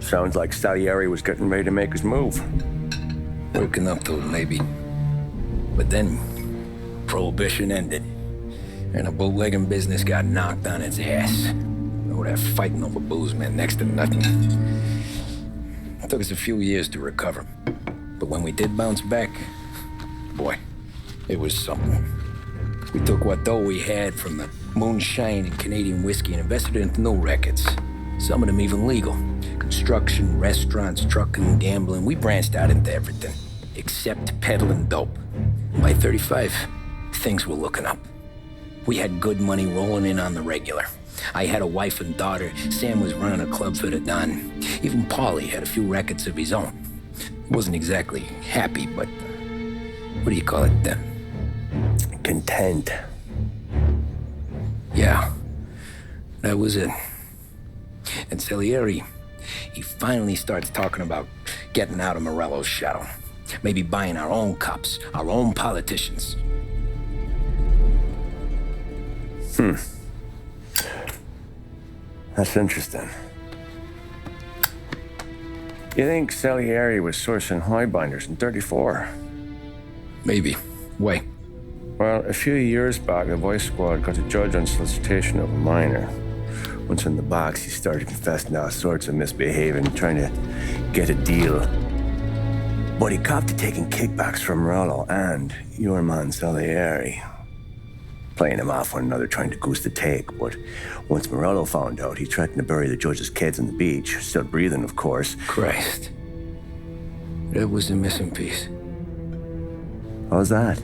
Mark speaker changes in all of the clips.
Speaker 1: Sounds like Salieri was getting ready to make his move.
Speaker 2: Working up to it, maybe. But then, Prohibition ended, and the bootlegging business got knocked on its ass. Oh, that fighting over booze meant next to nothing. It took us a few years to recover. But when we did bounce back, boy, it was something. We took what dough we had from the moonshine and Canadian whiskey and invested it into new rackets. Some of them even legal. Construction, restaurants, trucking, gambling. We branched out into everything, except peddling dope. By 35, things were looking up. We had good money rolling in on the regular. I had a wife and daughter. Sam was running a club for the Don. Even Paulie had a few rackets of his own. He wasn't exactly happy, but what do you call it then?
Speaker 1: Content.
Speaker 2: Yeah, that was it. And Salieri, he finally starts talking about getting out of Morello's shadow. Maybe buying our own cops, our own politicians.
Speaker 1: That's interesting. You think Salieri was sourcing highbinders in 34?
Speaker 2: Maybe. Why?
Speaker 1: Well, a few years back, the Vice Squad got a judge on solicitation of a minor. Once in the box, he started confessing all sorts of misbehaving, trying to get a deal. But he copped to taking kickbacks from Morello and your man Salieri. Playing him off one another, trying to goose the take. But once Morello found out, he threatened to bury the judge's kids on the beach. Still breathing, of course.
Speaker 2: Christ. That was the missing piece.
Speaker 1: How's that?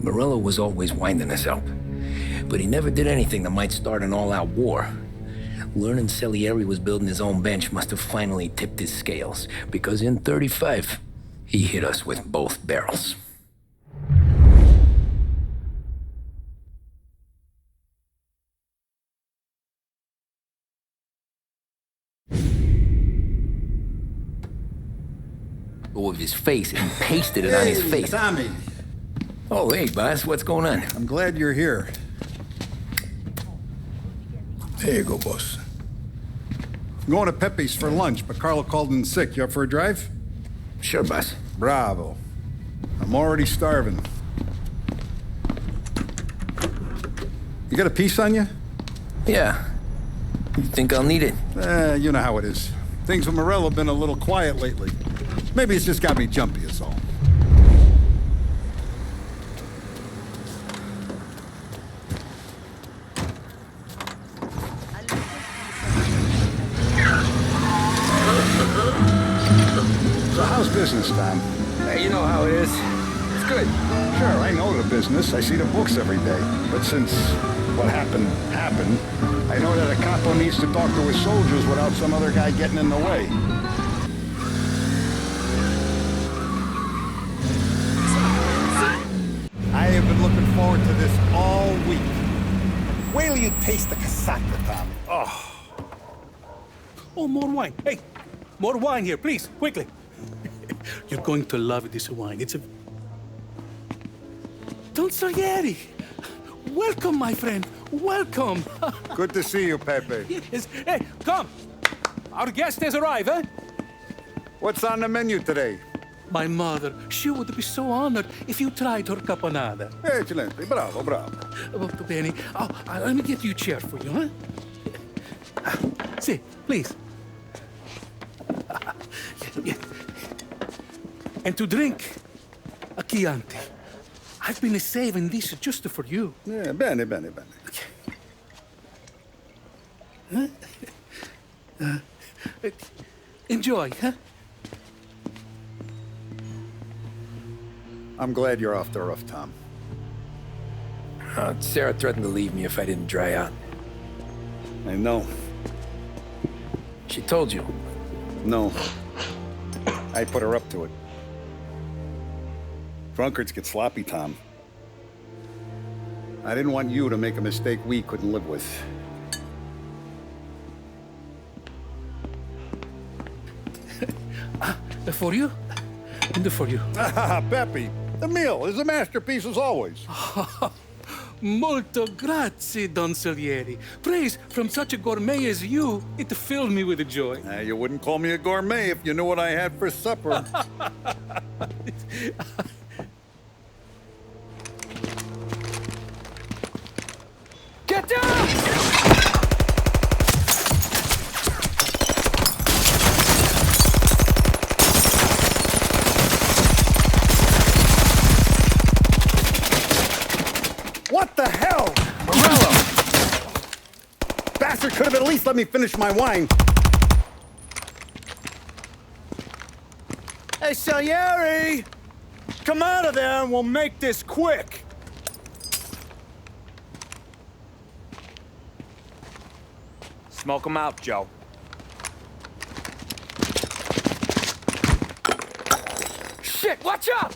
Speaker 2: Morello was always winding us up. But he never did anything that might start an all-out war. Learning Salieri was building his own bench must have finally tipped his scales, because in 35, he hit us with both barrels. With his face, and he pasted it on his face.
Speaker 3: Tommy.
Speaker 2: Oh, hey, boss, what's going on?
Speaker 3: I'm glad you're here. There you go, boss. I'm going to Pepe's for lunch, but Carlo called in sick. You up for a drive?
Speaker 2: Sure, boss.
Speaker 3: Bravo. I'm already starving. You got a piece on you?
Speaker 2: Yeah. You think I'll need it?
Speaker 3: You know how it is. Things with Morello have been a little quiet lately. Maybe it's just got me jumpy, is all. So how's business, Tom?
Speaker 2: Hey, you know how it is. It's good.
Speaker 3: Sure, I know the business. I see the books every day. But since what happened, I know that a capo needs to talk to his soldiers without some other guy getting in the way. I have been looking forward to this all week. Wait till you taste the casaca, Tommy.
Speaker 4: Oh, more wine. Hey, more wine here, please, quickly. You're going to love this wine. It's a... Don Salieri. Welcome, my friend. Welcome.
Speaker 3: Good to see you, Pepe.
Speaker 4: Yes. Hey, come. Our guest has arrived, eh?
Speaker 3: What's on the menu today?
Speaker 4: My mother, she would be so honored if you tried her caponata.
Speaker 3: Excellent. Bravo, bravo.
Speaker 4: Molto bene. Oh, let me get you a chair for you, huh? See, please. Yeah. And to drink, a Chianti. I've been saving this just for you.
Speaker 3: Yeah, bene.
Speaker 4: Huh? Enjoy, huh?
Speaker 3: I'm glad you're off the rough, Tom.
Speaker 2: Sarah threatened to leave me if I didn't dry out.
Speaker 3: I know.
Speaker 2: She told you.
Speaker 3: No. I put her up to it. Drunkards get sloppy, Tom. I didn't want you to make a mistake we couldn't live with.
Speaker 4: For you? And for you.
Speaker 3: Pepe, the meal is a masterpiece as always.
Speaker 4: Molto grazie, Don Salieri. Praise from such a gourmet as you, it filled me with joy.
Speaker 3: You wouldn't call me a gourmet if you knew what I had for supper.
Speaker 2: Get down!
Speaker 3: What the hell?
Speaker 2: Morello!
Speaker 3: Bastard could have at least let me finish my wine.
Speaker 5: Hey, Salieri! Come out of there and we'll make this quick. Smoke 'em out, Joe.
Speaker 2: Shit, watch out!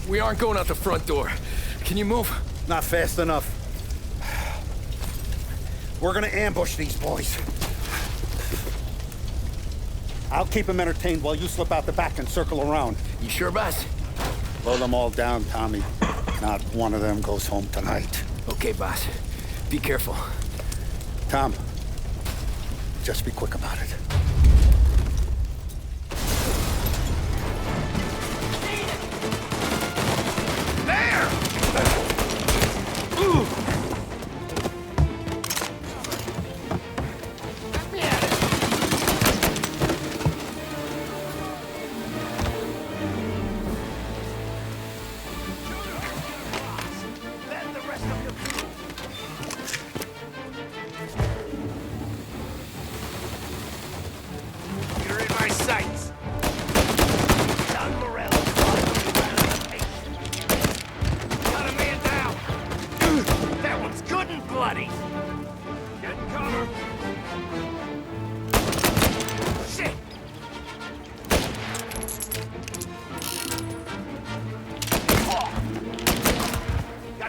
Speaker 2: We aren't going out the front door. Can you move?
Speaker 3: Not fast enough. We're gonna ambush these boys. I'll keep them entertained while you slip out the back and circle around.
Speaker 2: You sure, boss?
Speaker 3: Blow them all down, Tommy. Not one of them goes home tonight.
Speaker 2: Okay, boss. Be careful.
Speaker 3: Tom, just be quick about it.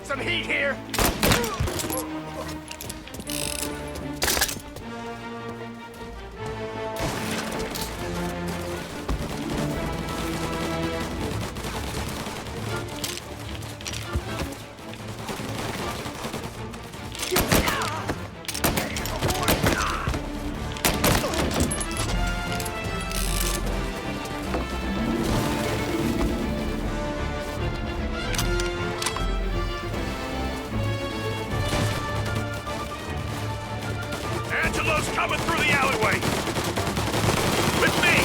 Speaker 6: Some heat here! Angelo's coming through the alleyway! With me!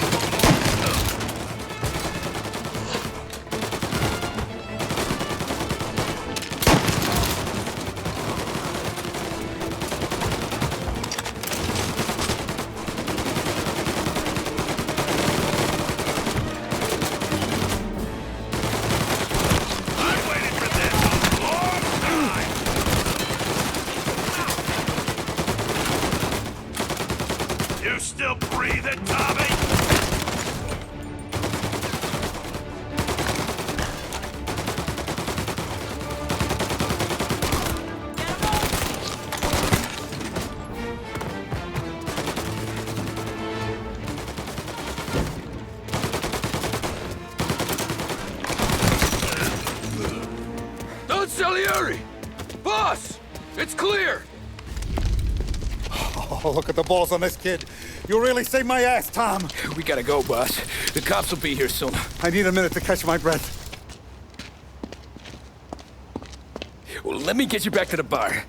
Speaker 6: I've waited for this a long time! You still breathing, Tommy?
Speaker 2: Don Salieri! Boss! It's clear!
Speaker 3: Oh, look at the balls on this kid. You really saved my ass, Tom.
Speaker 2: We gotta go, boss. The cops will be here soon.
Speaker 3: I need a minute to catch my breath.
Speaker 2: Well, let me get you back to the bar.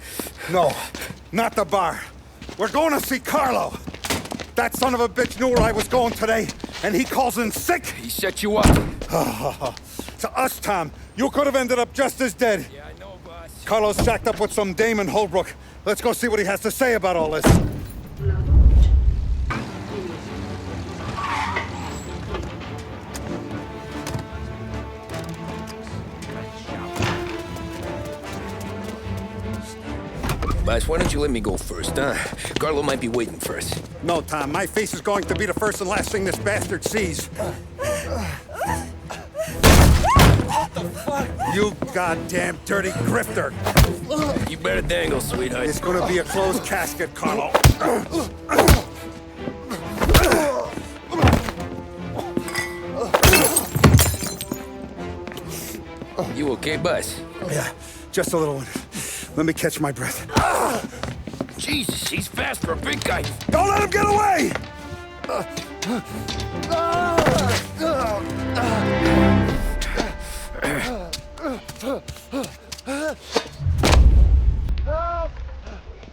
Speaker 3: No, not the bar. We're going to see Carlo. That son of a bitch knew where I was going today, and he calls in sick.
Speaker 2: He set you up.
Speaker 3: To us, Tom, you could have ended up just as dead.
Speaker 2: Yeah, I know, boss.
Speaker 3: Carlo's shacked up with some dame in Holbrook. Let's go see what he has to say about all this.
Speaker 2: Boss, why don't you let me go first, huh? Carlo might be waiting for us.
Speaker 3: No, Tom, my face is going to be the first and last thing this bastard sees. You goddamn dirty grifter!
Speaker 2: You better dangle, sweetheart.
Speaker 3: It's gonna be a closed casket, Carlo.
Speaker 2: You okay, Buzz?
Speaker 3: Yeah, just a little one. Let me catch my breath.
Speaker 2: Jesus, he's fast for a big guy.
Speaker 3: Don't let him get away!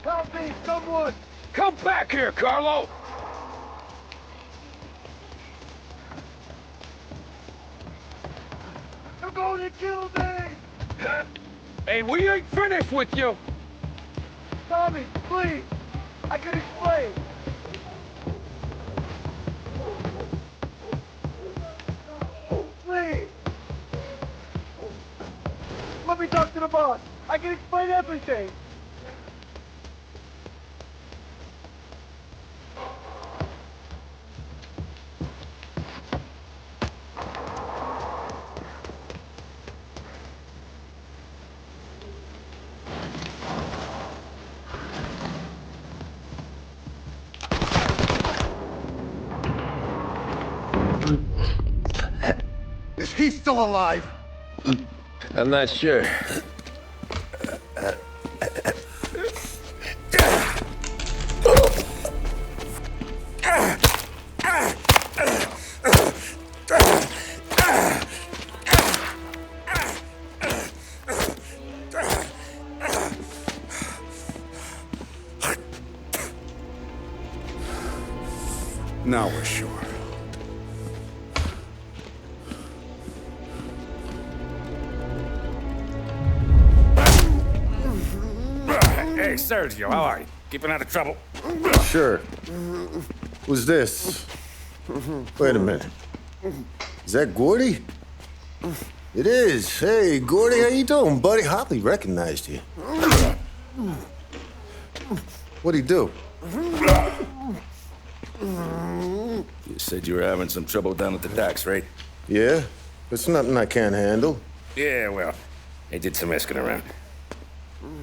Speaker 6: Help me, someone! Come back here, Carlo! You're going to kill me! Hey, we ain't finished with you! Tommy, please! I can explain! Please! Let me talk to the boss! I can explain everything!
Speaker 3: Is he still alive?
Speaker 2: I'm not sure.
Speaker 3: Now we're sure.
Speaker 1: Hey, Sergio, how are you? Keeping out of trouble?
Speaker 7: Sure. Who's this? Wait a minute. Is that Gordy? It is. Hey, Gordy, how you doing, buddy? Hardly recognized you. What'd he do?
Speaker 1: You said you were having some trouble down at the docks, right?
Speaker 7: Yeah? It's nothing I can't handle.
Speaker 1: Yeah, well, they did some asking around.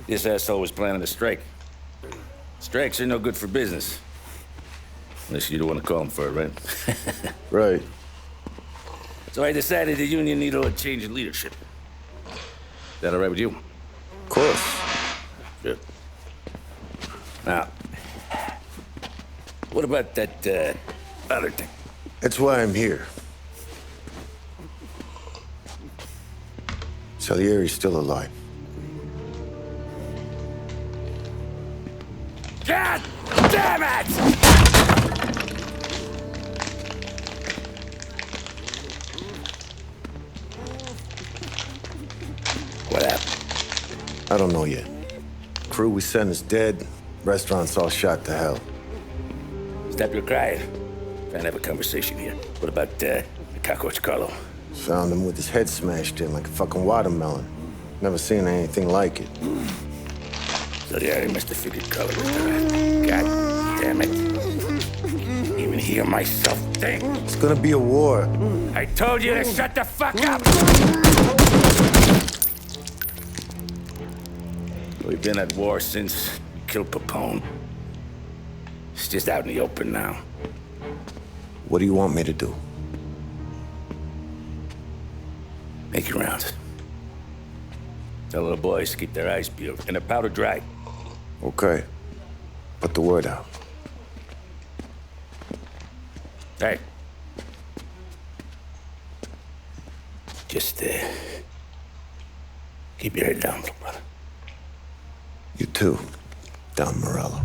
Speaker 1: This asshole was planning a strike. Strikes are no good for business. Unless you don't want to call him for it, right?
Speaker 7: Right.
Speaker 1: So I decided the union needed a change in leadership. Is that all right with you?
Speaker 7: Of course.
Speaker 1: Good. Now, what about that, other thing?
Speaker 7: That's why I'm here. Salieri's still alive.
Speaker 1: God damn it! What happened?
Speaker 7: I don't know yet. Crew we sent is dead. Restaurant's all shot to hell.
Speaker 1: Stop your crying. Trying to have a conversation here. What about, the cockroach Carlo?
Speaker 7: Found him with his head smashed in like a fucking watermelon. Never seen anything like it.
Speaker 1: Salieri must have figured color was the God damn it. Even hear myself think.
Speaker 7: It's gonna be a war.
Speaker 1: I told you to shut the fuck up! We've been at war since we killed Papone. It's just out in the open now.
Speaker 7: What do you want me to do?
Speaker 1: Make your rounds. Tell the boys to keep their eyes peeled and their powder dry.
Speaker 7: Okay. Put the word out.
Speaker 1: Hey. Just, keep your head down, brother.
Speaker 7: You too, Don Morello.